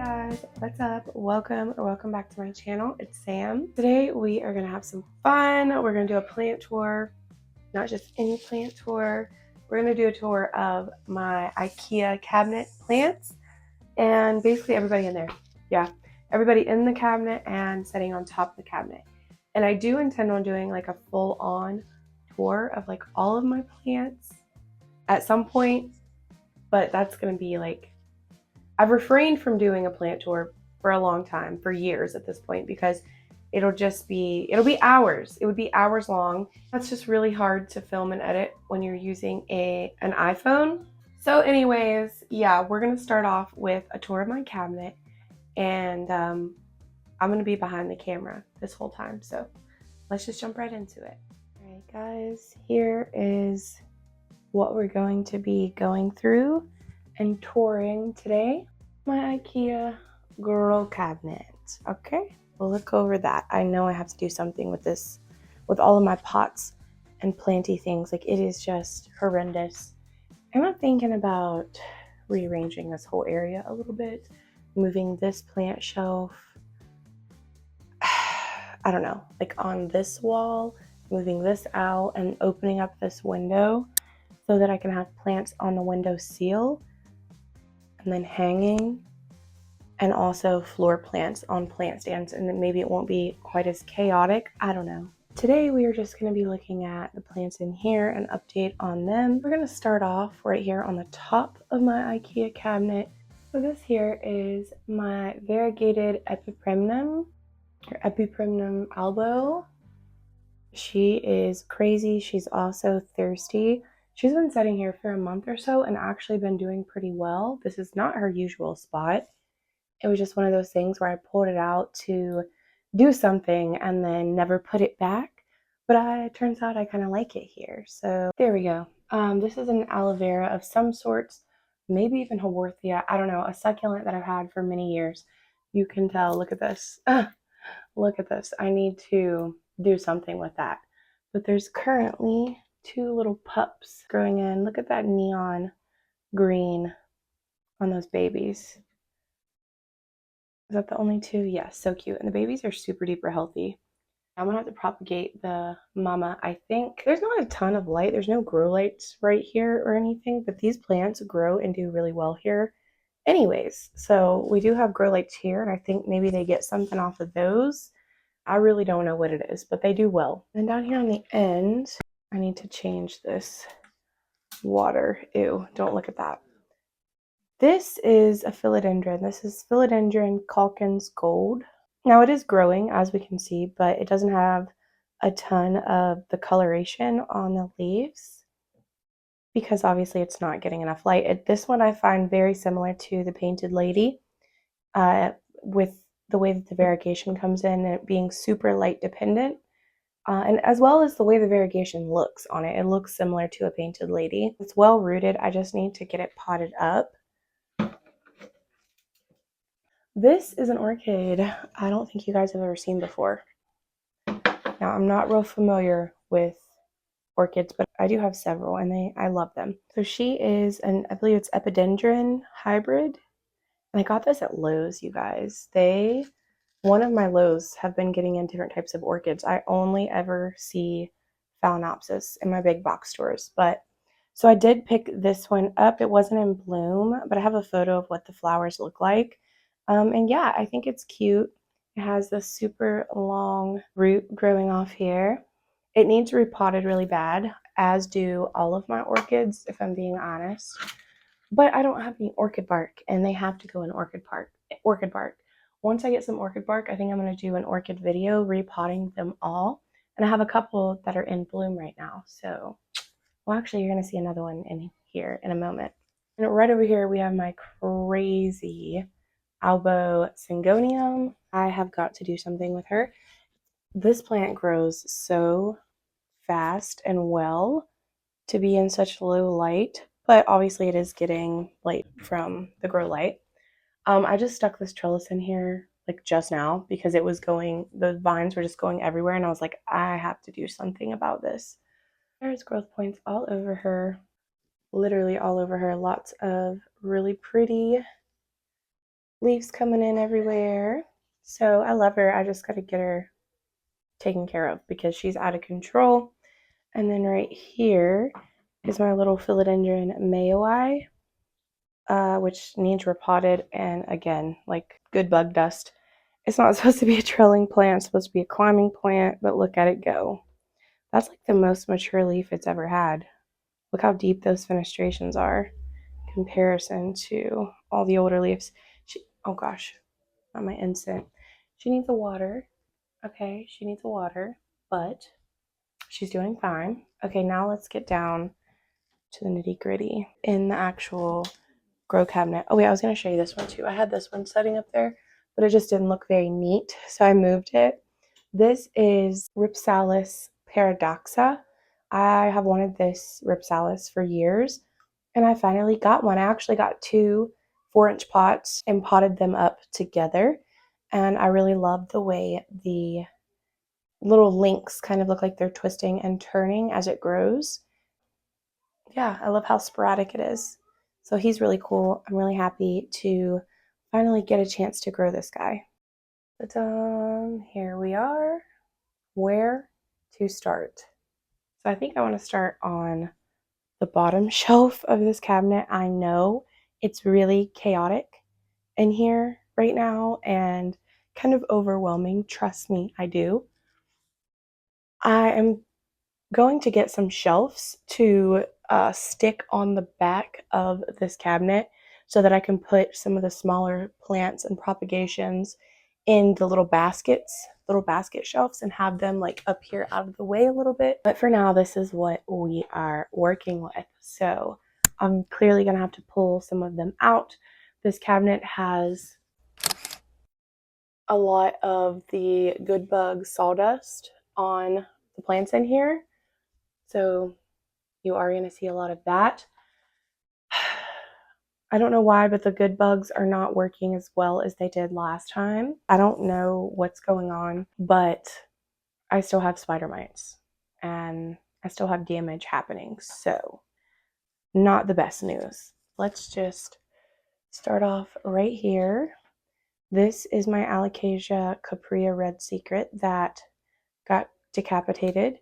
guys, what's up? Welcome back to my channel. It's Sam. Today we are gonna have some fun. We're gonna do a plant tour, not just any plant tour. We're gonna do a tour of my IKEA cabinet plants and basically everybody in there. Yeah, everybody in the cabinet and sitting on top of the cabinet. And I do intend on doing like a full-on tour of like all of my plants at some point, but that's gonna be like, I've refrained from doing a plant tour for a long time, for years at this point, because it'll be hours. It would be hours long. That's just really hard to film and edit when you're using an iPhone. So anyways, yeah, we're gonna start off with a tour of my cabinet, and I'm gonna be behind the camera this whole time. So let's just jump right into it. All right, guys, here is what we're going to be going through and touring today. My IKEA grow cabinet. Okay, we'll look over that. I know I have to do something with this, with all of my pots and planty things. Like, it is just horrendous. I'm thinking about rearranging this whole area a little bit, moving this plant shelf, I don't know, like on this wall, moving this out and opening up this window so that I can have plants on the window sill and then hanging, and also floor plants on plant stands, and then maybe it won't be quite as chaotic. I don't know. Today we are just going to be looking at the plants in here and update on them. We're going to start off right here on the top of my IKEA cabinet. So this here is my variegated epiprimnum, or epiprimnum albo. She is crazy. She's also thirsty. She's been sitting here for a month or so and actually been doing pretty well. This is not her usual spot. It was just one of those things where I pulled it out to do something and then never put it back. But it turns out I kind of like it here. So there we go. This is an aloe vera of some sorts, maybe even Haworthia. I don't know, a succulent that I've had for many years. You can tell, look at this. Look at this. I need to do something with that. But there's currently 2 little pups growing in. Look at that neon green on those babies. Is that the only 2? Yes, so cute. And the babies are super duper healthy. I'm gonna have to propagate the mama. I think there's not a ton of light. There's no grow lights right here or anything, but these plants grow and do really well here anyways. So we do have grow lights here, and I think maybe they get something off of those. I really don't know what it is, but they do well. And down here on the end, I need to change this water. Ew, don't look at that. This is a philodendron. This is Philodendron Calkins Gold. Now it is growing, as we can see, but it doesn't have a ton of the coloration on the leaves because obviously it's not getting enough light. This one I find very similar to the Painted Lady, with the way that the variegation comes in and it being super light dependent. And as well as the way the variegation looks on it. It looks similar to a Painted Lady. It's well rooted. I just need to get it potted up. This is an orchid I don't think you guys have ever seen before. Now, I'm not real familiar with orchids, but I do have several, and I love them. So she is I believe it's epidendron hybrid. And I got this at Lowe's, you guys. One of my Lowe's have been getting in different types of orchids. I only ever see Phalaenopsis in my big box stores. So I did pick this one up. It wasn't in bloom, but I have a photo of what the flowers look like. And yeah, I think it's cute. It has this super long root growing off here. It needs repotted really bad, as do all of my orchids, if I'm being honest. But I don't have any orchid bark, and they have to go in orchid bark. Once I get some orchid bark, I think I'm going to do an orchid video repotting them all. And I have a couple that are in bloom right now. So, well, actually, you're going to see another one in here in a moment. And right over here, we have my crazy Albo Syngonium. I have got to do something with her. This plant grows so fast and well to be in such low light, but obviously it is getting light from the grow light. I just stuck this trellis in here like just now because it was the vines were just going everywhere, and I was like, I have to do something about this. There's growth points all over her, literally all over her. Lots of really pretty leaves coming in everywhere. So I love her. I just got to get her taken care of because she's out of control. And then right here is my little philodendron mayoi, which needs repotted. And again, like good bug dust. It's not supposed to be a trailing plant. It's supposed to be a climbing plant, but look at it go. That's like the most mature leaf it's ever had. Look how deep those fenestrations are in comparison to all the older leaves. Oh gosh, not my insect. She needs the water. Okay, she needs the water, but she's doing fine. Okay, now let's get down to the nitty gritty in the actual grow cabinet. Oh wait, I was going to show you this one too. I had this one setting up there, but it just didn't look very neat, so I moved it. This is Ripsalis paradoxa. I have wanted this Ripsalis for years, and I finally got one. I actually got two 4-inch pots and potted them up together, and I really love the way the little links kind of look like they're twisting and turning as it grows. Yeah, I love how sporadic it is. So he's really cool. I'm really happy to finally get a chance to grow this guy. But here we are. Where to start? So I think I want to start on the bottom shelf of this cabinet. I know it's really chaotic in here right now and kind of overwhelming. Trust me, I do. I am going to get some shelves to stick on the back of this cabinet so that I can put some of the smaller plants and propagations in the little basket shelves and have them like up here out of the way a little bit. But for now, this is what we are working with. So I'm clearly going to have to pull some of them out. This cabinet has a lot of the good bug sawdust on the plants in here. So you are going to see a lot of that. I don't know why, but the good bugs are not working as well as they did last time. I don't know what's going on, but I still have spider mites and I still have damage happening. So not the best news. Let's just start off right here. This is my Alocasia caprea red secret that got decapitated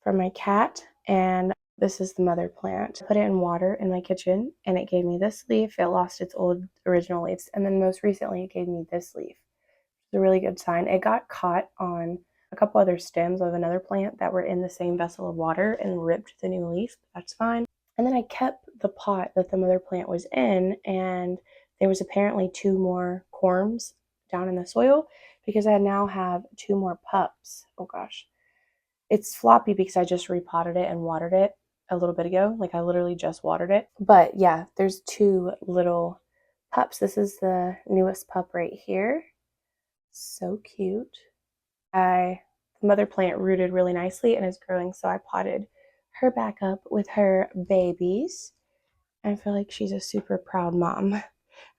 from my cat, and this is the mother plant. I put it in water in my kitchen and it gave me this leaf. It lost its old original leaves, and then most recently it gave me this leaf. It's a really good sign. It got caught on a couple other stems of another plant that were in the same vessel of water and ripped the new leaf. That's fine. And then I kept the pot that the mother plant was in, and there was apparently 2 more corms down in the soil because I now have 2 more pups. Oh gosh. It's floppy because I just repotted it and watered it a little bit ago. Like I literally just watered it. But yeah, there's 2 little pups. This is the newest pup right here. So cute. The mother plant rooted really nicely and is growing, so I potted her back up with her babies. I feel like she's a super proud mom.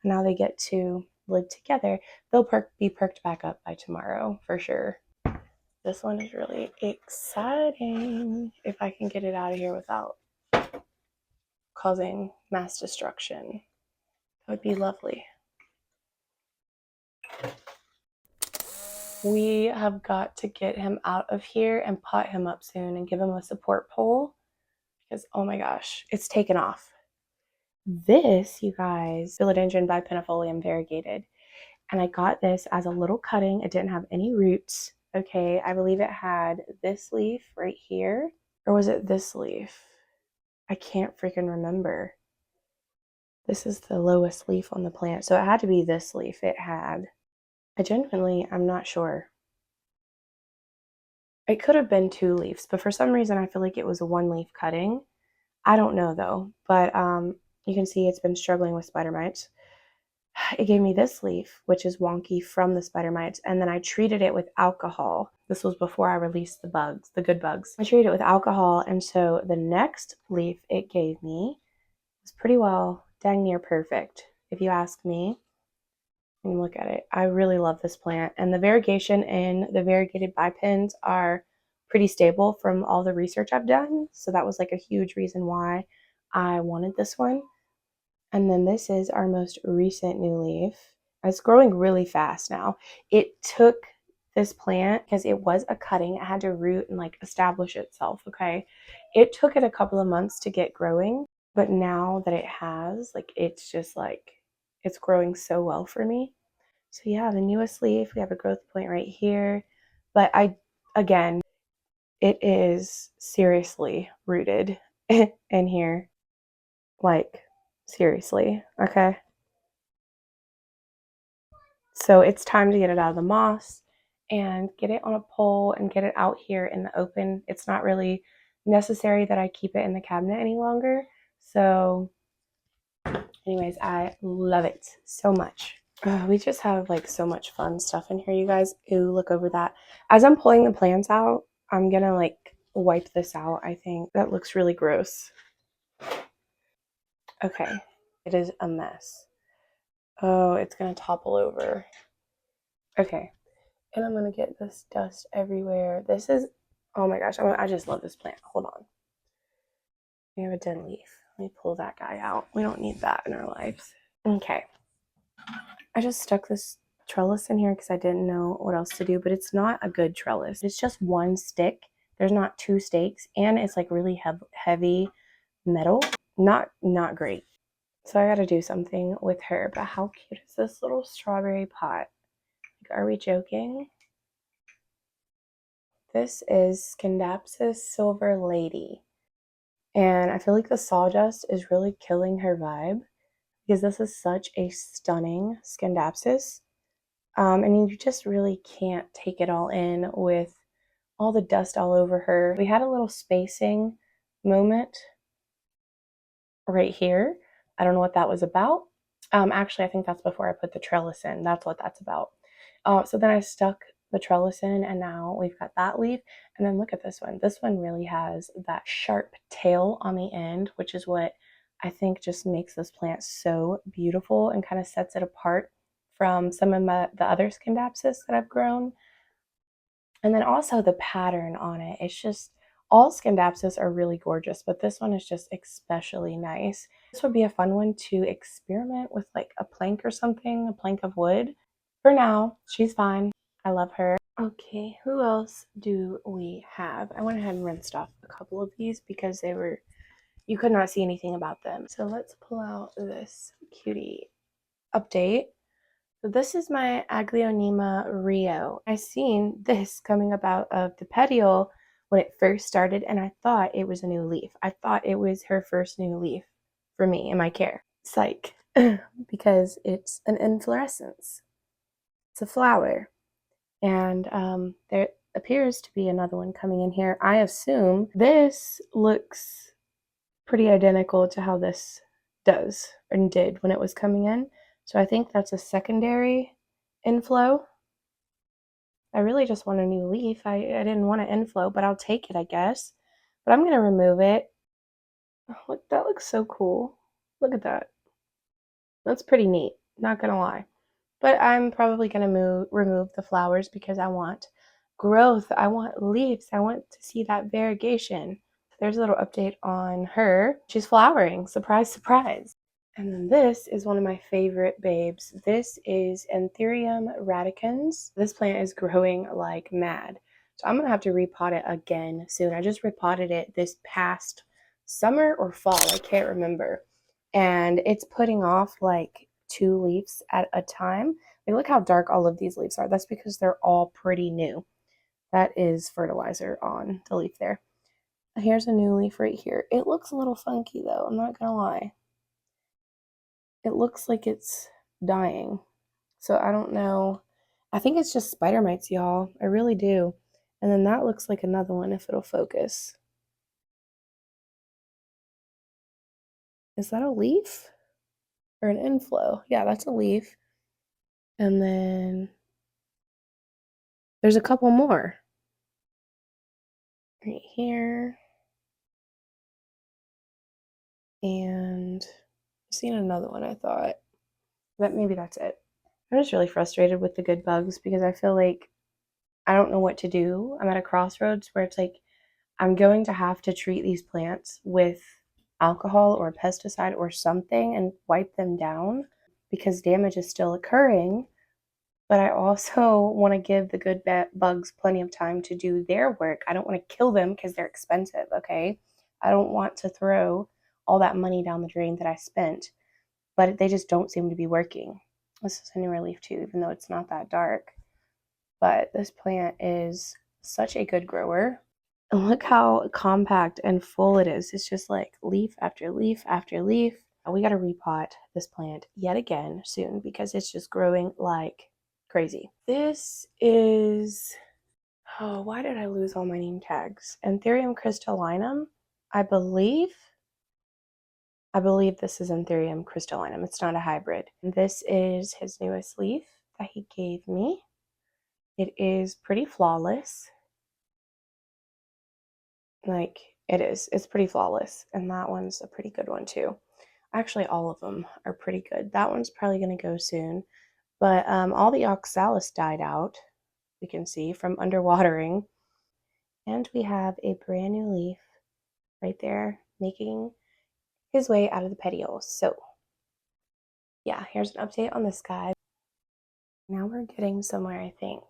Now they get to live together. They'll be perked back up by tomorrow for sure. This one is really exciting. If I can get it out of here without causing mass destruction, that would be lovely. We have got to get him out of here and pot him up soon and give him a support pole because, oh my gosh, it's taken off. This, you guys, Philodendron bipennifolium variegated. And I got this as a little cutting. It didn't have any roots. Okay, I believe it had this leaf right here. Or was it this leaf? I can't freaking remember. This is the lowest leaf on the plant. So it had to be this leaf it had. I'm not sure. It could have been 2 leaves, but for some reason I feel like it was a 1 leaf cutting. I don't know though, but you can see it's been struggling with spider mites. It gave me this leaf, which is wonky from the spider mites, and then I treated it with alcohol. This was before I released the bugs, the good bugs. I treated it with alcohol, and so the next leaf it gave me was pretty well dang near perfect, if you ask me. And look at it. I really love this plant, and the variegation in the variegated bipens are pretty stable from all the research I've done, so that was like a huge reason why I wanted this one. And then this is our most recent new leaf. It's growing really fast now. It took this plant, because it was a cutting, it had to root and like establish itself, okay? It took it a couple of months to get growing, but now that it has, like, it's just like, it's growing so well for me. So yeah, the newest leaf, we have a growth point right here, but again, it is seriously rooted in here, like, seriously, okay? So it's time to get it out of the moss and get it on a pole and get it out here in the open. It's not really necessary that I keep it in the cabinet any longer. So anyways, I love it so much. We just have like so much fun stuff in here, you guys. Ooh, look over that. As I'm pulling the plants out, I'm gonna like wipe this out, I think. That looks really gross. Okay, it is a mess. Oh, it's gonna topple over. Okay, and I'm gonna get this dust everywhere. This is, oh my gosh, I just love this plant. Hold on. We have a dead leaf. Let me pull that guy out. We don't need that in our lives. Okay. I just stuck this trellis in here because I didn't know what else to do, but it's not a good trellis. It's just one stick. There's not two stakes, and it's like really heavy metal. Not great. So I gotta do something with her. But how cute is this little strawberry pot? Like, are we joking? This is Scindapsus Silver Lady. And I feel like the sawdust is really killing her vibe, because this is such a stunning Scindapsus. And you just really can't take it all in with all the dust all over her. We had a little spacing moment right here. I don't know what that was about. Actually, I think that's before I put the trellis in. That's what that's about. So then I stuck the trellis in, and now we've got that leaf. And then look at this one. This one really has that sharp tail on the end, which is what I think just makes this plant so beautiful and kind of sets it apart from some of the other Scindapsus that I've grown. And then also the pattern on it. It's just, all Scindapsus are really gorgeous, but this one is just especially nice. This would be a fun one to experiment with, like a plank or something, a plank of wood. For now, she's fine. I love her. Okay, who else do we have? I went ahead and rinsed off a couple of these because you could not see anything about them. So let's pull out this cutie update. So this is my Agona Rio. I seen this coming up out of the petiole when it first started, and I thought it was a new leaf. I thought it was her first new leaf for me in my care. Psych. Because it's an inflorescence. It's a flower. And there appears to be another one coming in here. I assume this looks pretty identical to how this does and did when it was coming in. So I think that's a secondary inflow. I really just want a new leaf. I didn't want an inflow, but I'll take it, I guess. But I'm going to remove it. Oh, look, that looks so cool. Look at that. That's pretty neat, not going to lie. But I'm probably going to remove the flowers because I want growth. I want leaves. I want to see that variegation. There's a little update on her. She's flowering. Surprise, surprise. And then this is one of my favorite babes. This is Anthurium radicans. This plant is growing like mad. So I'm going to have to repot it again soon. I just repotted it this past summer or fall. I can't remember. And it's putting off like 2 leaves at a time. Like, look how dark all of these leaves are. That's because they're all pretty new. That is fertilizer on the leaf there. Here's a new leaf right here. It looks a little funky though, I'm not gonna lie. It looks like it's dying. So I don't know. I think it's just spider mites, y'all. I really do. And then that looks like another one if it'll focus. Is that a leaf? Or an inflow? Yeah, that's a leaf. And then there's a couple more. Right here. And I've seen another one, I thought. But maybe that's it. I'm just really frustrated with the good bugs because I feel like I don't know what to do. I'm at a crossroads where it's like I'm going to have to treat these plants with alcohol or pesticide or something and wipe them down. because damage is still occurring, but I also want to give the good bugs plenty of time to do their work. I don't want to kill them because they're expensive, okay? I don't want to throw all that money down the drain that I spent, but they just don't seem to be working. This is a newer leaf too, even though it's not that dark. But this plant is such a good grower. And look how compact and full it is. It's just like leaf after leaf after leaf. We got to repot this plant yet again soon because it's just growing like crazy. This is, oh, why did I lose all my name tags? Anthurium crystallinum, I believe. I believe this is Anthurium crystallinum. It's not a hybrid. This is his newest leaf that he gave me. It is pretty flawless. Like, it is. It's pretty flawless. And that one's a pretty good one too. Actually, all of them are pretty good. That one's probably going to go soon. But all the oxalis died out, you can see, from underwatering. And we have a brand new leaf right there making his way out of the petioles. So yeah, here's an update on this guy. Now we're getting somewhere, I think.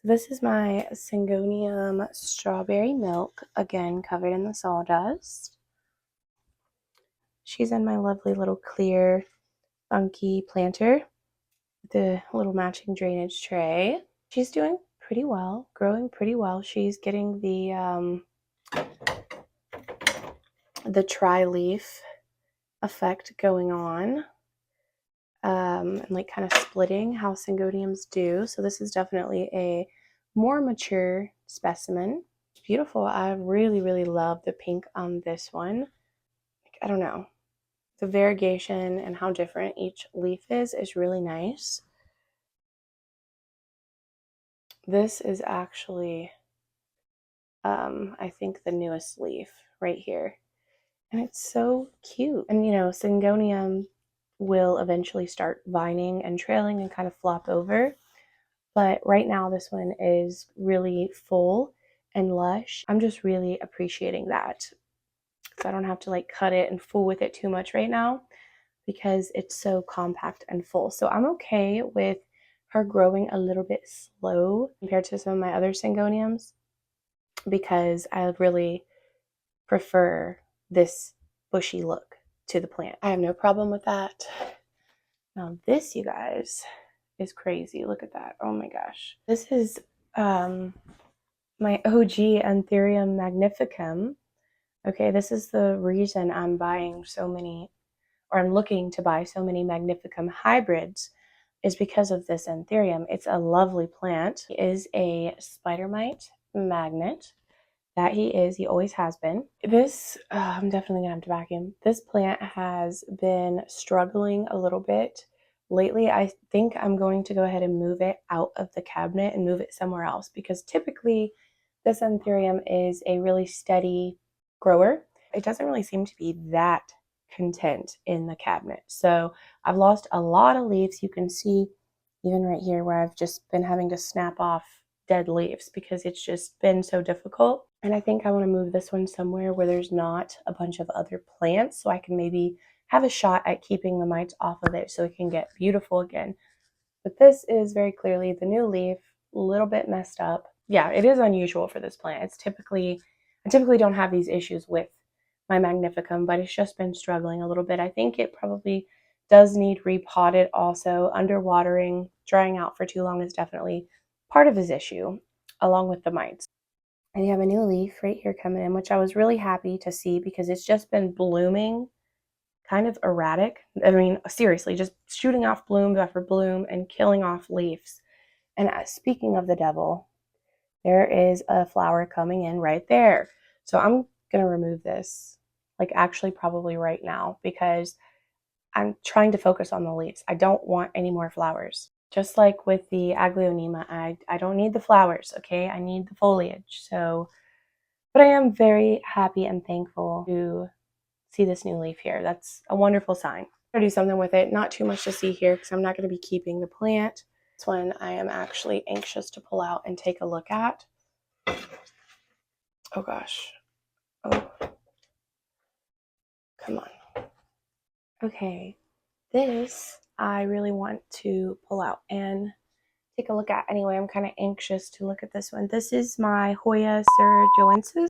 So this is my Syngonium strawberry milk, again covered in the sawdust. She's in my lovely little clear, funky planter with the little matching drainage tray. She's doing pretty well, growing pretty well. She's getting the tri-leaf effect going on, and like kind of splitting how Syngoniums do. So this is definitely a more mature specimen. It's beautiful. I really, really love the pink on this one. I don't know. The variegation and how different each leaf is really nice. This is actually, I think, the newest leaf right here. And it's so cute. And, you know, Syngonium will eventually start vining and trailing and kind of flop over. But right now, this one is really full and lush. I'm just really appreciating that. So I don't have to like cut it and fool with it too much right now because it's so compact and full. So I'm okay with her growing a little bit slow compared to some of my other Syngoniums because I really prefer this bushy look to the plant. I have no problem with that. Now this, you guys, is crazy. Look at that. Oh my gosh. This is my OG Anthurium magnificum. Okay, this is the reason I'm buying so many, or I'm looking to buy so many magnificum hybrids, is because of this anthurium. It's a lovely plant. It is a spider mite magnet. That he is. He always has been. This, I'm definitely gonna have to vacuum. This plant has been struggling a little bit lately. I think I'm going to go ahead and move it out of the cabinet and move it somewhere else because typically this anthurium is a really steady grower. It doesn't really seem to be that content in the cabinet. So I've lost a lot of leaves. You can see even right here where I've just been having to snap off dead leaves because it's just been so difficult. And I think I want to move this one somewhere where there's not a bunch of other plants so I can maybe have a shot at keeping the mites off of it so it can get beautiful again. But this is very clearly the new leaf, a little bit messed up. Yeah, it is unusual for this plant. I typically don't have these issues with my magnificum, but it's just been struggling a little bit. I think it probably does need repotted also. Underwatering, drying out for too long is definitely part of his issue, along with the mites. And you have a new leaf right here coming in, which I was really happy to see because it's just been blooming kind of erratic. I mean, seriously, just shooting off blooms after bloom and killing off leaves. And speaking of the devil, there is a flower coming in right there. So I'm going to remove this, like actually probably right now, because I'm trying to focus on the leaves. I don't want any more flowers. Just like with the Aglaonema, I don't need the flowers, okay? I need the foliage. So, but I am very happy and thankful to see this new leaf here. That's a wonderful sign. I'm gonna do something with it. Not too much to see here because I'm not going to be keeping the plant. This one I am actually anxious to pull out and take a look at. Oh gosh. Oh. Come on. Okay. This I really want to pull out and take a look at. Anyway, I'm kind of anxious to look at this one. This is my Hoya sirjon,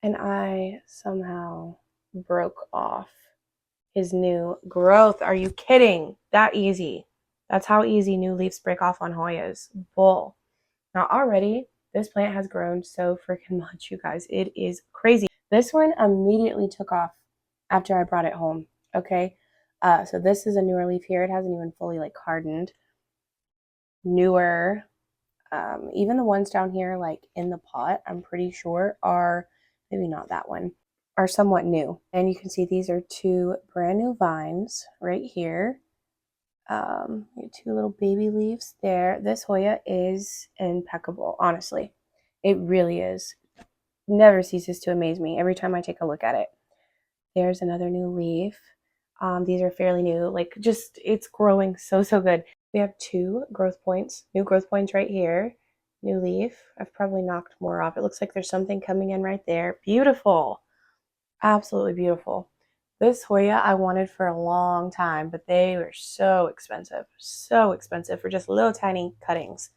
and I somehow broke off his new growth. Are you kidding? That easy. That's how easy new leaves break off on Hoyas. Bull. Now already, this plant has grown so freaking much, you guys. It is crazy. This one immediately took off after I brought it home, okay? So this is a newer leaf here. It hasn't even fully like hardened. Newer. Even the ones down here like in the pot, I'm pretty sure are, maybe not that one, are somewhat new. And you can see these are two brand new vines right here. Two little baby leaves there. This Hoya is impeccable, honestly. It really is. Never ceases to amaze me every time I take a look at it. There's another new leaf. These are fairly new, like just, it's growing so good. We have two growth points, new growth points right here. New leaf. I've probably knocked more off. It looks like there's something coming in right there. Beautiful. Absolutely beautiful. This Hoya I wanted for a long time, but they were so expensive for just little tiny cuttings.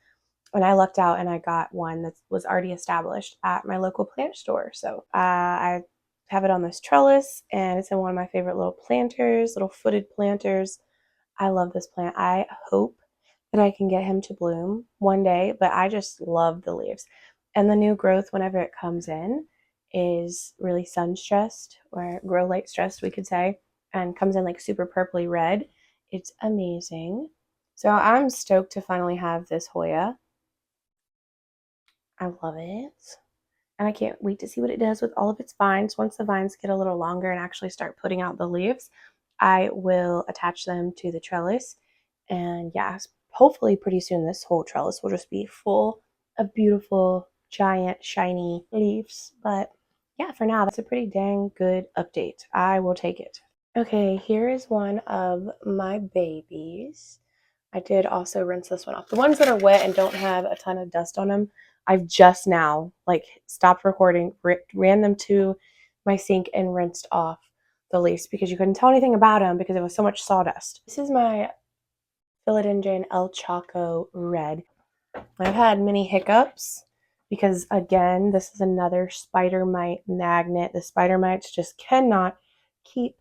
And I lucked out and I got one that was already established at my local plant store. So I have it on this trellis, and it's in one of my favorite little planters, little footed planters. I love this plant. I hope that I can get him to bloom one day, but I just love the leaves. And the new growth, whenever it comes in, is really sun stressed, or grow light stressed, we could say, and comes in like super purpley red. It's amazing. So I'm stoked to finally have this Hoya. I love it. And I can't wait to see what it does with all of its vines. Once the vines get a little longer and actually start putting out the leaves, I will attach them to the trellis. And yeah, hopefully pretty soon this whole trellis will just be full of beautiful, giant, shiny leaves. But yeah, for now, that's a pretty dang good update. I will take it. Okay, here is one of my babies. I did also rinse this one off. The ones that are wet and don't have a ton of dust on them, I've just now like stopped recording, ran them to my sink and rinsed off the leaves because you couldn't tell anything about them because it was so much sawdust. This is my philodendron El Chaco Red. I've had many hiccups because, again, this is another spider mite magnet. The spider mites just cannot keep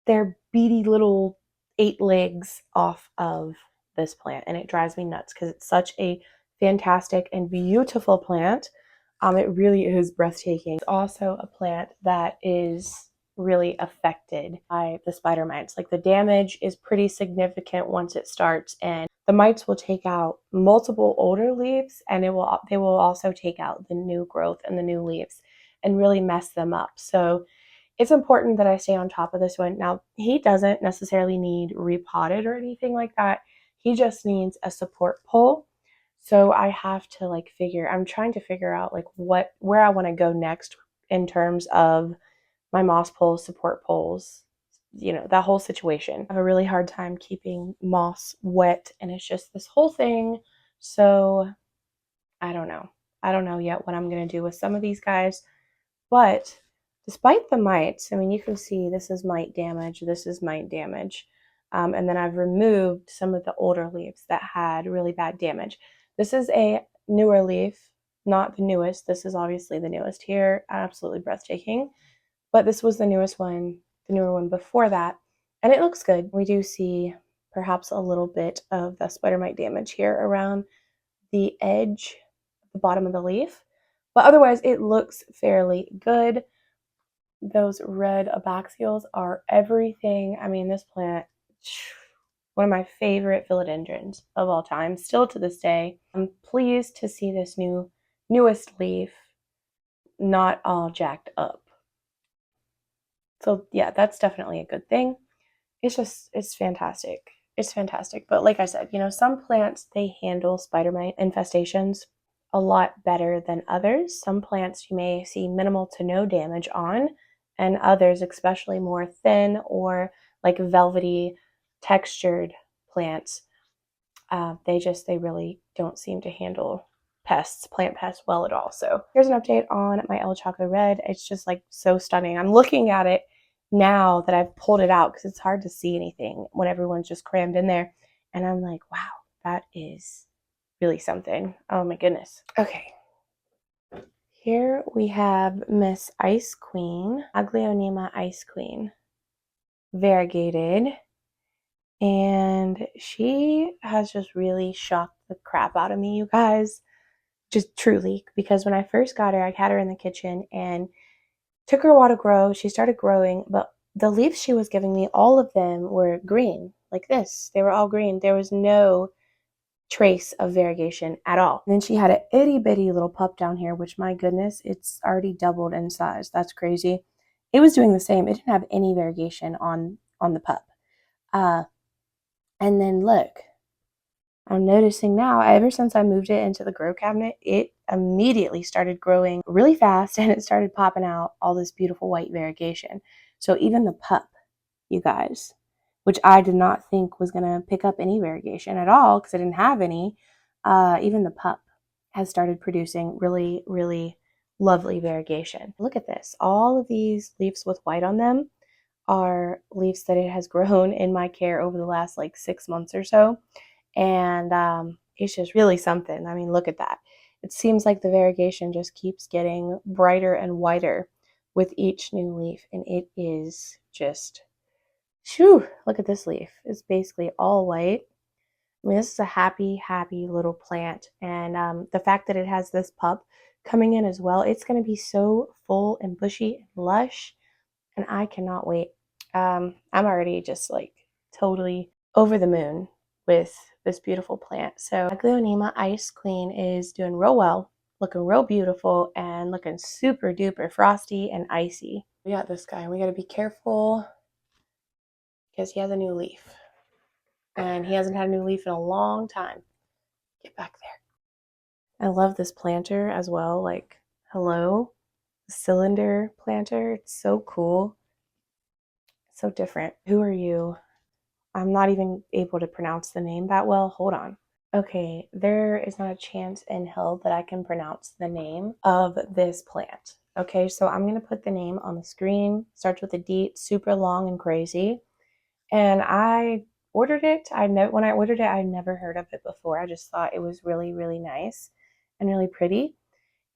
their beady little 8 legs off of this plant, and it drives me nuts because it's such a fantastic and beautiful plant. It really is breathtaking. It's also a plant that is really affected by the spider mites. Like, the damage is pretty significant once it starts, and the mites will take out multiple older leaves, and they will also take out the new growth and the new leaves and really mess them up. So it's important that I stay on top of this one. Now, he doesn't necessarily need repotted or anything like that. He just needs a support pole. So I have to I'm trying to figure out where I want to go next in terms of my moss poles, support poles, that whole situation. I have a really hard time keeping moss wet, and it's just this whole thing. So I don't know. I don't know yet what I'm going to do with some of these guys, but despite the mites, I mean, you can see this is mite damage, this is mite damage. And then I've removed some of the older leaves that had really bad damage. This is a newer leaf, not the newest. This is obviously the newest here. Absolutely breathtaking. But this was the newest one, the newer one before that. And it looks good. We do see perhaps a little bit of the spider mite damage here around the edge, the bottom of the leaf. But otherwise, it looks fairly good. Those red abaxials are everything. I mean, this plant, one of my favorite philodendrons of all time, still to this day. I'm pleased to see this newest leaf not all jacked up. So yeah, that's definitely a good thing. It's fantastic. It's fantastic. But like I said, some plants, they handle spider mite infestations a lot better than others. Some plants you may see minimal to no damage on, and others, especially more thin or like velvety textured plants, they really don't seem to handle plant pests well at all. So here's an update on my El Chaco Red. It's just like so stunning. I'm looking at it now that I've pulled it out, because it's hard to see anything when everyone's just crammed in there. And I'm like, wow, that is really something. Oh my goodness. Okay. Here we have Miss Ice Queen, Aglaonema Ice Queen, variegated. And she has just really shocked the crap out of me, you guys. Just truly, because when I first got her, I had her in the kitchen and took her a while to grow. She started growing, but the leaves she was giving me, all of them were green, like this. They were all green. There was no trace of variegation at all. And then she had an itty bitty little pup down here, which, my goodness, it's already doubled in size. That's crazy. It was doing the same. It didn't have any variegation on the pup. And then look, I'm noticing now, ever since I moved it into the grow cabinet, it immediately started growing really fast and it started popping out all this beautiful white variegation. So even the pup, you guys, which I did not think was going to pick up any variegation at all because I didn't have any, even the pup has started producing really, really lovely variegation. Look at this. All of these leaves with white on them are leaves that it has grown in my care over the last like 6 months or so. And it's just really something. I mean, look at that. It seems like the variegation just keeps getting brighter and whiter with each new leaf. And it is just, shoo, look at this leaf. It's basically all white. I mean, this is a happy, happy little plant. And the fact that it has this pup coming in as well, it's going to be so full and bushy and lush. And I cannot wait. I'm already just like totally over the moon with this beautiful plant. So Aglaonema Ice Queen is doing real well, looking real beautiful, and looking super duper frosty and icy. We got this guy, and we got to be careful because he has a new leaf. And he hasn't had a new leaf in a long time. Get back there. I love this planter as well. Like, hello, the cylinder planter. It's so cool. So different. Who are you? I'm not even able to pronounce the name that well. Hold on. Okay, there is not a chance in hell that I can pronounce the name of this plant. Okay, so I'm going to put the name on the screen. Starts with a D, super long and crazy. And I ordered it. When I ordered it, I never heard of it before. I just thought it was really, really nice and really pretty.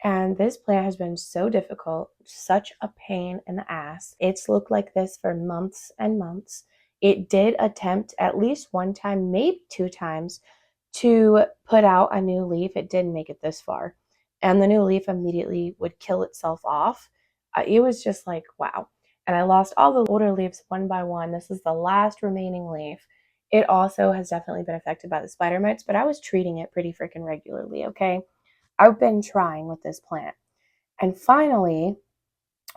And this plant has been so difficult, such a pain in the ass. It's looked like this for months and months. It did attempt at least one time, maybe 2 times, to put out a new leaf. It didn't make it this far. And the new leaf immediately would kill itself off. It was just like, wow. And I lost all the older leaves one by one. This is the last remaining leaf. It also has definitely been affected by the spider mites, but I was treating it pretty freaking regularly, okay? I've been trying with this plant. And finally,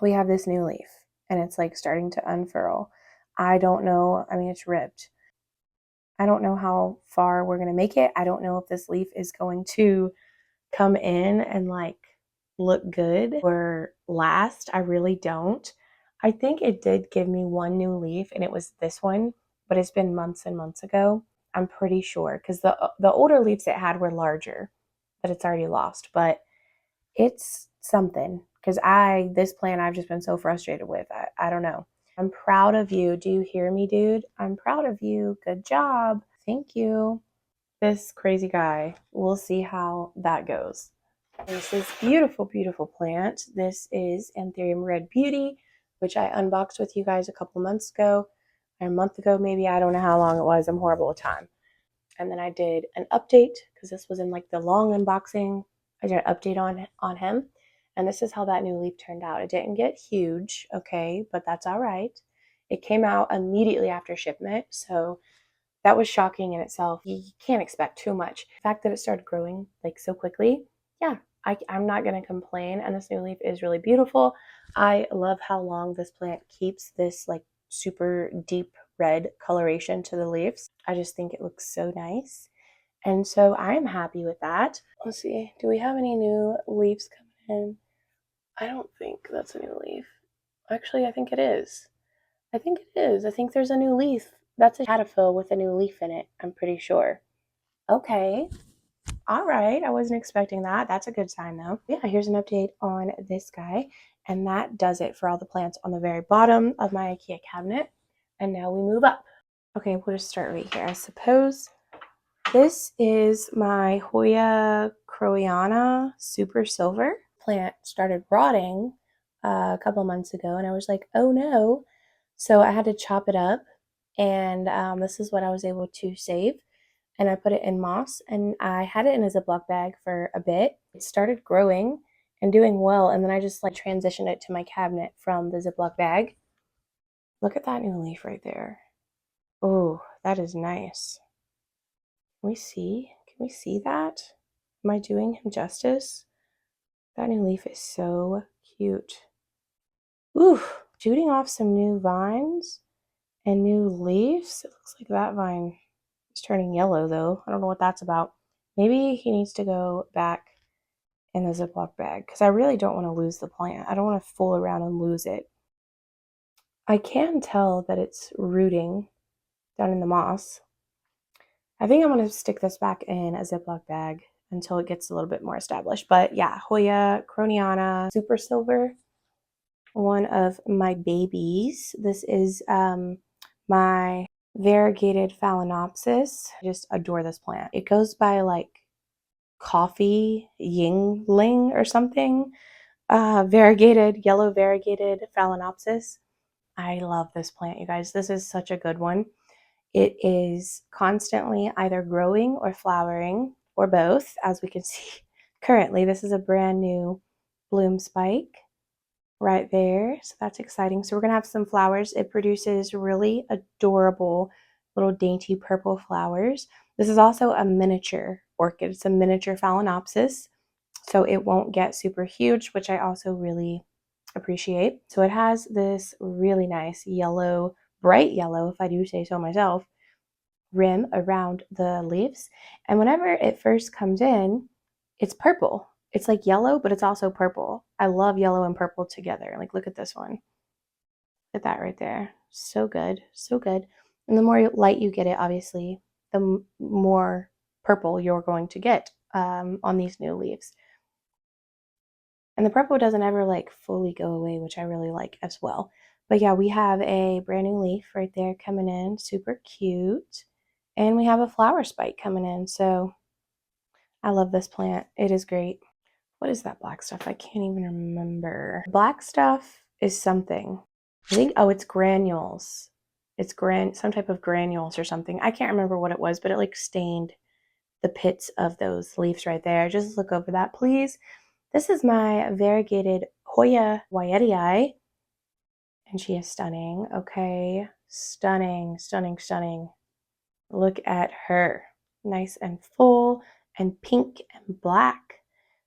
we have this new leaf and it's like starting to unfurl. I don't know. I mean, it's ripped. I don't know how far we're going to make it. I don't know if this leaf is going to come in and like look good or last. I really don't. I think it did give me one new leaf and it was this one, but it's been months and months ago. I'm pretty sure because the older leaves it had were larger that it's already lost, but it's something because this plant I've just been so frustrated with. I don't know. I'm proud of you. Do you hear me, dude? I'm proud of you. Good job. Thank you. This crazy guy. We'll see how that goes. This is beautiful, beautiful plant. This is Anthurium Red Beauty, which I unboxed with you guys a couple months ago, or a month ago maybe. I don't know how long it was. I'm horrible with time. And then I did an update because this was in like the long unboxing. I did an update on him. And this is how that new leaf turned out. It didn't get huge, okay, but that's all right. It came out immediately after shipment, so that was shocking in itself. You can't expect too much. The fact that it started growing like so quickly, yeah, I'm not going to complain. And this new leaf is really beautiful. I love how long this plant keeps this like super deep red coloration to the leaves. I just think it looks so nice. And so I am happy with that. Let's see, do we have any new leaves coming in? I don't think that's a new leaf. Actually, I think it is. I think it is. I think there's a new leaf. That's a caterpillar with a new leaf in it, I'm pretty sure. Okay. All right, I wasn't expecting that. That's a good sign though. Yeah, here's an update on this guy. And that does it for all the plants on the very bottom of my IKEA cabinet. And now we move up. Okay, we'll just start right here. I suppose this is my Hoya Croana Super Silver. Plant started rotting a couple months ago, and I was like, oh no. So I had to chop it up, and this is what I was able to save. And I put it in moss, and I had it in a Ziploc bag for a bit. It started growing and doing well, and then I just like transitioned it to my cabinet from the Ziploc bag. Look at that new leaf right there. Oh, that is nice. Can we see? Can we see that? Am I doing him justice? That new leaf is so cute. Ooh, shooting off some new vines and new leaves. It looks like that vine is turning yellow though. I don't know what that's about. Maybe he needs to go back in the Ziploc bag because I really don't want to lose the plant. I don't want to fool around and lose it. I can tell that it's rooting down in the moss. I think I'm going to stick this back in a Ziploc bag until it gets a little bit more established. But yeah, Hoya Croana Super Silver, one of my babies. This is my Variegated Phenopsis. I just adore this plant. It goes by like coffee yingling or something. Yellow variegated Phalaenopsis. I love this plant, you guys. This is such a good one. It is constantly either growing or flowering or both, as we can see currently. This is a brand new bloom spike right there. So that's exciting. So we're going to have some flowers. It produces really adorable little dainty purple flowers. This is also a miniature orchid. It's a miniature Phalaenopsis. So it won't get super huge, which I also really appreciate. So it has this really nice yellow, bright yellow, if I do say so myself, rim around the leaves. And whenever it first comes in, it's purple. It's like yellow, but it's also purple. I love yellow and purple together. Like, look at this one. Look at that right there. So good. So good. And the more light you get it, obviously, the more purple you're going to get on these new leaves. And the purple doesn't ever like fully go away, which I really like as well. But yeah, we have a brand new leaf right there coming in. Super cute. And we have a flower spike coming in. So I love this plant. It is great. What is that black stuff? I can't even remember. Black stuff is something. I think, oh, it's granules. It's some type of granules or something. I can't remember what it was, but it like stained the pits of those leaves right there. Just look over that, please. This is my variegated Hoya WTI Eye, and she is stunning. Okay, stunning, stunning, stunning. Look at her. Nice and full and pink and black.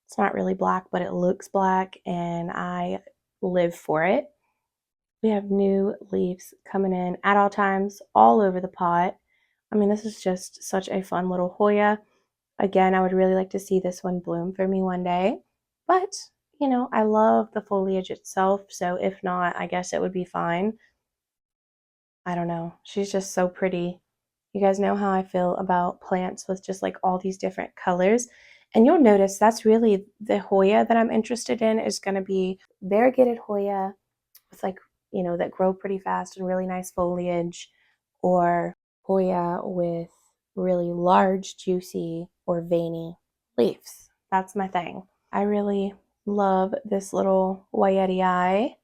It's not really black, but it looks black, and I live for it. We have new leaves coming in at all times, all over the pot. I mean, this is just such a fun little Hoya. Again, I would really like to see this one bloom for me one day. But, you know, I love the foliage itself, so if not, I guess it would be fine. I don't know. She's just so pretty. You guys know how I feel about plants with just like all these different colors. And you'll notice that's really the Hoya that I'm interested in is going to be variegated Hoya with like, you know, that grow pretty fast and really nice foliage, or Hoya with really large, juicy, or veiny leaves. That's my thing. I really love this little WTI Eye,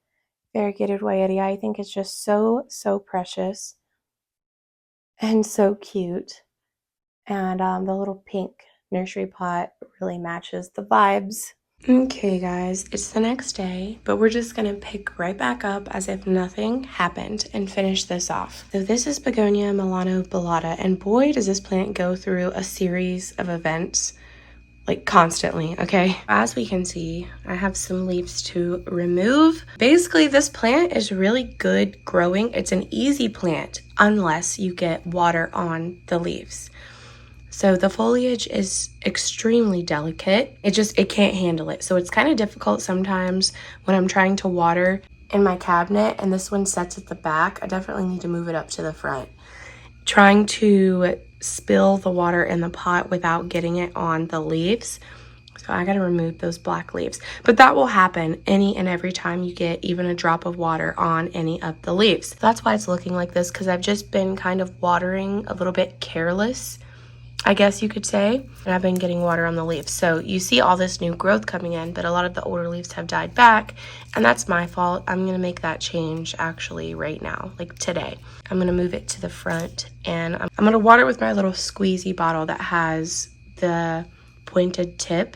variegated WTI Eye. I think it's just so, so precious and so cute. And the little pink nursery pot really matches the vibes. Okay guys, it's the next day, but we're just gonna pick right back up as if nothing happened and finish this off. So this is Begonia Milano Bada, and boy does this plant go through a series of events like constantly, okay? As we can see, I have some leaves to remove. Basically, this plant is really good growing. It's an easy plant unless you get water on the leaves. So the foliage is extremely delicate. It can't handle it. So it's kind of difficult sometimes when I'm trying to water in my cabinet and this one sets at the back. I definitely need to move it up to the front. Trying to spill the water in the pot without getting it on the leaves. So I gotta remove those black leaves. But that will happen any and every time you get even a drop of water on any of the leaves. That's why it's looking like this, because I've just been kind of watering a little bit careless, I guess you could say. And I've been getting water on the leaves. So you see all this new growth coming in, but a lot of the older leaves have died back. And that's my fault. I'm gonna make that change actually right now, like today. I'm gonna move it to the front, and I'm gonna water with my little squeezy bottle that has the pointed tip,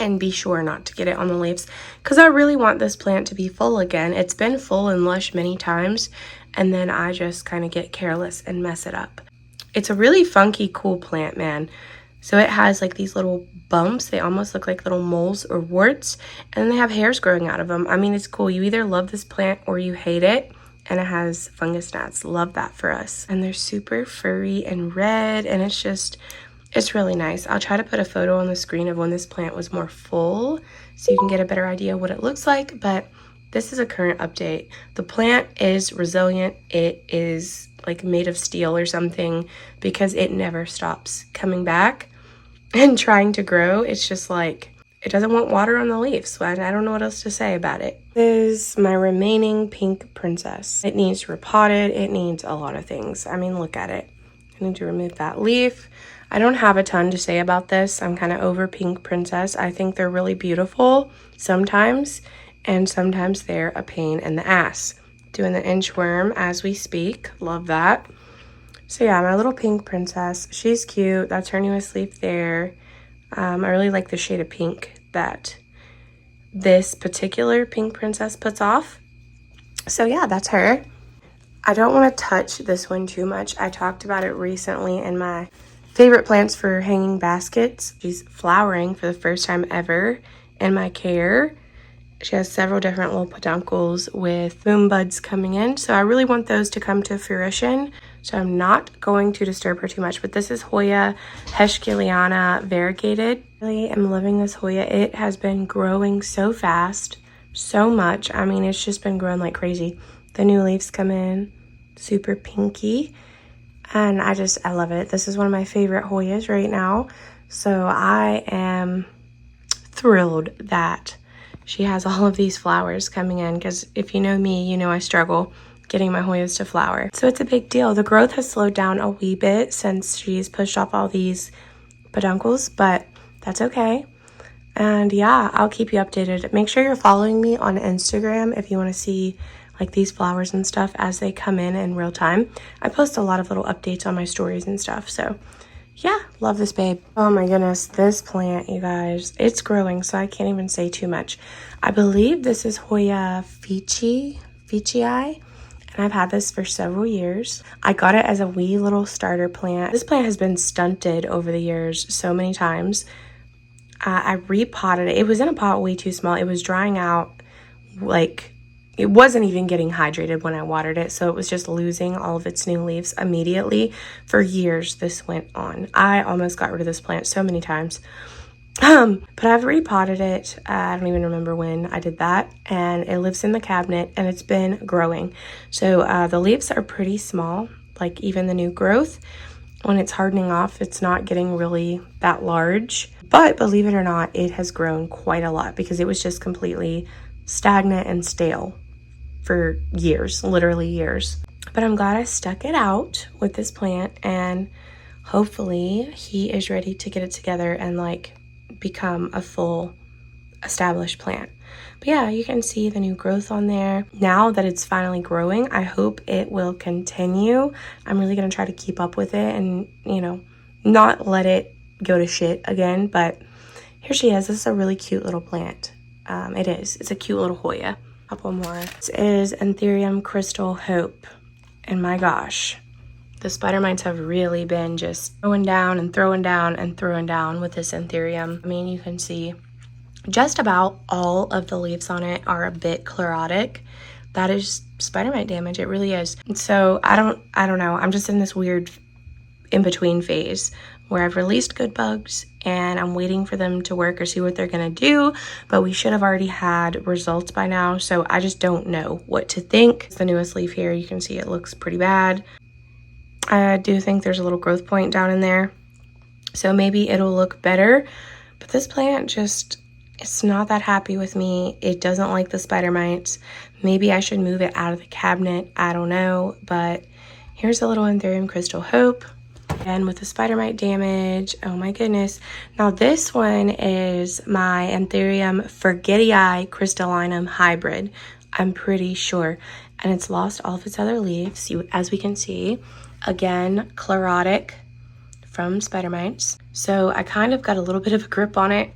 and be sure not to get it on the leaves, because I really want this plant to be full again. It's been full and lush many times, and then I just kind of get careless and mess it up. It's a really funky, cool plant, man. So it has like these little bumps. They almost look like little moles or warts, and then they have hairs growing out of them. I mean, it's cool. You either love this plant or you hate it, and it has fungus gnats. Love that for us. And they're super furry and red, and it's really nice. I'll try to put a photo on the screen of when this plant was more full so you can get a better idea what it looks like, but this is a current update. The plant is resilient. It is like made of steel or something, because it never stops coming back and trying to grow. It's just like, it doesn't want water on the leaves. So I don't know what else to say about it. This is my remaining pink princess. It needs repotted. It needs a lot of things. I mean, look at it. I need to remove that leaf. I don't have a ton to say about this. I'm kind of over pink princess. I think they're really beautiful sometimes, and sometimes they're a pain in the ass. Doing the inchworm as we speak. Love that. So yeah, my little pink princess. She's cute. That's her newest leaf there. I really like the shade of pink that this particular pink princess puts off. So yeah, that's her. I don't want to touch this one too much. I talked about it recently in my favorite plants for hanging baskets. She's flowering for the first time ever in my care. She has several different little peduncles with boom buds coming in. So I really want those to come to fruition. So I'm not going to disturb her too much. But this is Hoya Kiliana Variegated. I really am loving this Hoya. It has been growing so fast, so much. I mean, it's just been growing like crazy. The new leaves come in, super pinky. And I love it. This is one of my favorite Hoyas right now. So I am thrilled that she has all of these flowers coming in, because if you know me, you know I struggle getting my Hoyas to flower. So it's a big deal. The growth has slowed down a wee bit since she's pushed off all these peduncles, but that's okay. And yeah, I'll keep you updated. Make sure you're following me on Instagram if you want to see like these flowers and stuff as they come in real time. I post a lot of little updates on my stories and stuff. So yeah, love this babe. Oh my goodness, this plant, you guys, it's growing, so I can't even say too much. I believe this is Hoya Ficus Eye, and I've had this for several years. I got it as a wee little starter plant. This plant has been stunted over the years so many times. I repotted it. It was in a pot way too small. It was drying out, like, it wasn't even getting hydrated when I watered it, so it was just losing all of its new leaves immediately. For years, this went on. I almost got rid of this plant so many times. But I've repotted it. I don't even remember when I did that, and it lives in the cabinet, and it's been growing. So the leaves are pretty small, like even the new growth. When it's hardening off, it's not getting really that large. But believe it or not, it has grown quite a lot, because it was just completely stagnant and stale for years, literally years. But I'm glad I stuck it out with this plant, and hopefully he is ready to get it together and like become a full established plant. But yeah, you can see the new growth on there. Now that it's finally growing, I hope it will continue. I'm really going to try to keep up with it and, you know, not let it go to shit again. But here she is. This is a really cute little plant. It is. It's a cute little Hoya. A couple more. This is Anthurium Crystal Hope. And my gosh, the spider mites have really been just throwing down and throwing down and throwing down with this Anthurium. I mean, you can see just about all of the leaves on it are a bit chlorotic. That is spider mite damage. It really is. And so I don't know. I'm just in this weird in-between phase where I've released good bugs and I'm waiting for them to work or see what they're gonna do, but we should have already had results by now, so I just don't know what to think. It's the newest leaf here. You can see it looks pretty bad. I do think there's a little growth point down in there, so maybe it'll look better. But this plant just, it's not that happy with me. It doesn't like the spider mites. Maybe I should move it out of the cabinet. I don't know, but here's a little Anthurium Crystal Hope. And with the spider mite damage, oh my goodness. Now this one is my Anthurium Variegated crystallinum hybrid, I'm pretty sure. And it's lost all of its other leaves, as we can see. Again, chlorotic from spider mites. So I kind of got a little bit of a grip on it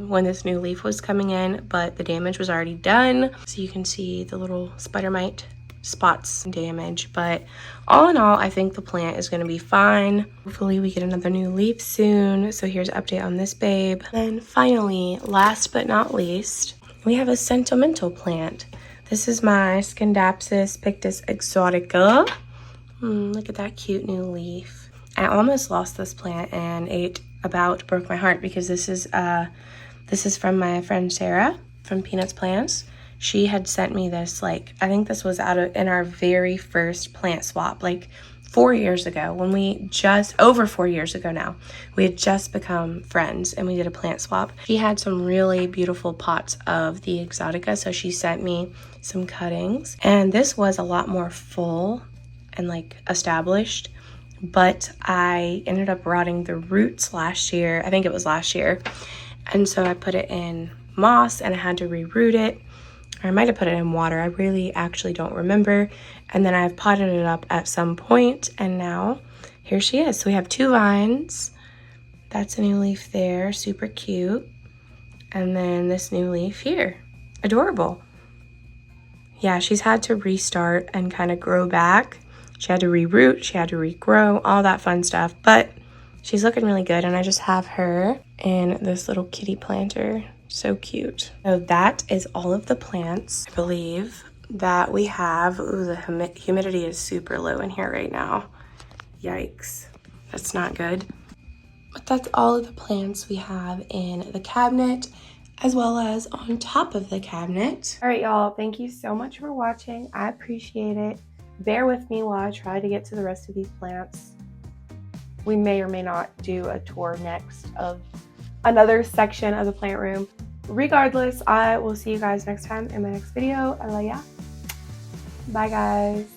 when this new leaf was coming in, but the damage was already done. So you can see the little spider mite spots and damage, but all in all, I think the plant is going to be fine. Hopefully we get another new leaf soon. So here's an update on this babe. And finally, last but not least, we have a sentimental plant. This is my Scindapsus Pictus Exotica. Look at that cute new leaf. I almost lost this plant and it about broke my heart because this is from my friend Sarah from Peanuts Plants. She had sent me this, like, I think this was in our very first plant swap, like 4 years ago, when we over 4 years ago now, we had just become friends and we did a plant swap. She had some really beautiful pots of the Exotica, so she sent me some cuttings. And this was a lot more full and like established, but I ended up rotting the roots last year. I think it was last year. And so I put it in moss and I had to reroot it. Or I might have put it in water. I really actually don't remember. And then I've potted it up at some point, and now here she is. So we have 2 vines. That's a new leaf there, super cute. And then this new leaf here, adorable. Yeah, she's had to restart and kind of grow back. She had to reroot, she had to regrow, all that fun stuff. But she's looking really good, and I just have her in this little kitty planter. So cute. So that is all of the plants, I believe, that we have. Ooh, the humidity is super low in here right now. Yikes. That's not good. But that's all of the plants we have in the cabinet, as well as on top of the cabinet. All right, y'all. Thank you so much for watching. I appreciate it. Bear with me while I try to get to the rest of these plants. We may or may not do a tour next of another section of the plant room. Regardless, I will see you guys next time in my next video. I love ya. Bye, guys.